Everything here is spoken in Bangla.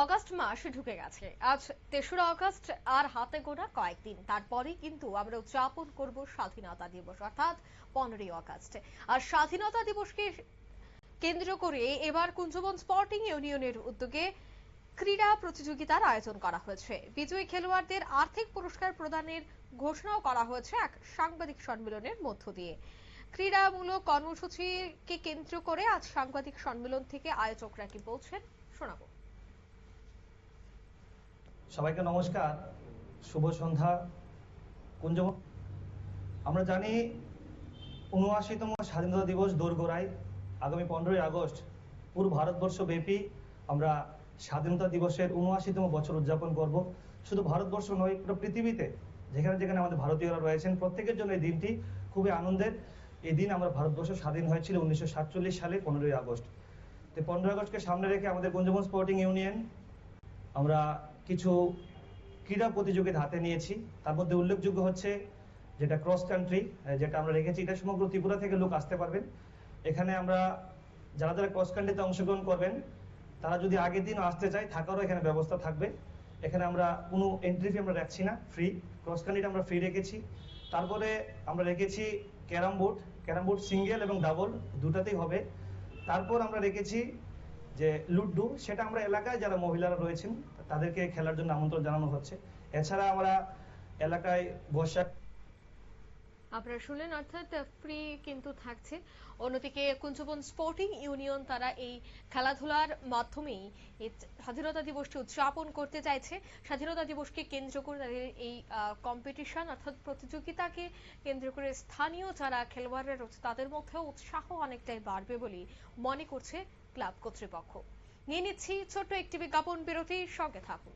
অগাস্ট মাস ঢুকে গেছে। আজ ৩রা অগাস্ট, আর হাতে গোনা কয়েকদিন, তারপরেই কিন্তু আমরা উদযাপন করব স্বাধীনতা দিবস, অর্থাৎ 15ই অগাস্ট। আর স্বাধীনতা দিবসকে কেন্দ্র করে এবার কুঞ্জবন স্পোর্টিং ইউনিয়নের উদ্যোগে ক্রীড়া প্রতিযোগিতার আয়োজন করা হয়েছে। বিজয়ী খেলোয়াড়দের আর্থিক পুরস্কার প্রদানের ঘোষণাও করা হয়েছে এক সাংবাদিক সম্মেলনের মধ্য দিয়ে। ক্রীড়ামূলক কর্মসূচিকে কেন্দ্র করে আজ সাংবাদিক সম্মেলন থেকে আয়োজকরা কি বলছেন শোনাবো। সবাইকে নমস্কার, শুভ সন্ধ্যা। কুঞ্জবন, আমরা জানি ৭৯তম স্বাধীনতা দিবস দোরগোড়ায়। আগামী 15ই আগস্ট পুরো ভারতবর্ষ ব্যাপী আমরা স্বাধীনতা দিবসের ৭৯তম বছর উদযাপন করব। শুধু ভারতবর্ষ নয়, পুরো পৃথিবীতে যেখানে যেখানে আমাদের ভারতীয়রা রয়েছেন প্রত্যেকের জন্য এই দিনটি খুবই আনন্দের। এই দিন আমরা ভারতবর্ষ স্বাধীন হয়েছিল 1947 সালে 15ই আগস্ট। তো 15ই আগস্টকে সামনে রেখে আমাদের কুঞ্জবন স্পোর্টিং ইউনিয়ন আমরা কিছু ক্রীড়া প্রতিযোগিতা হাতে নিয়েছি। তার মধ্যে উল্লেখযোগ্য হচ্ছে যেটা ক্রস কান্ট্রি, যেটা আমরা রেখেছি। এটা সমগ্র ত্রিপুরা থেকে লোক আসতে পারবেন। এখানে আমরা যারা যারা ক্রস কান্ট্রিতে অংশগ্রহণ করবেন তারা যদি আগের দিন আসতে চায় থাকারও এখানে ব্যবস্থা থাকবে। এখানে আমরা কোনো এন্ট্রি ফি আমরা রাখছি না, ফ্রি। ক্রস কান্ট্রিটা আমরা ফ্রি রেখেছি। তারপরে আমরা রেখেছি ক্যারাম বোর্ড সিঙ্গেল এবং ডাবল দুটাতেই হবে। তারপর আমরা রেখেছি যে লুড্ডু, সেটা আমরা এলাকায় যারা মহিলারা রয়েছেন তাদেরকে খেলার জন্য আমন্ত্রণ জানানো হচ্ছে। এছাড়া আমরা এলাকায় বসা আপনারা শুনলেন, অর্থাৎ ফ্রি কিন্তু থাকছে। অন্যদিকে কুঞ্জবন স্পোর্টিং ইউনিয়ন তারা এই খেলাধুলার মাধ্যমেই এই স্বাধীনতা দিবসটি উদযাপন করতে চাইছে। স্বাধীনতা দিবসকে কেন্দ্র করে তাদের এই কম্পিটিশন অর্থাৎ প্রতিযোগিতাকে কেন্দ্র করে স্থানীয় যারা খেলোয়াড়রা রয়েছে তাদের মধ্যেও উৎসাহ অনেকটাই বাড়বে বলে মনে করছে ক্লাব কর্তৃপক্ষ। নিয়ে নিচ্ছি ছোট্ট একটি বিজ্ঞাপন বিরতির, সঙ্গে থাকুন।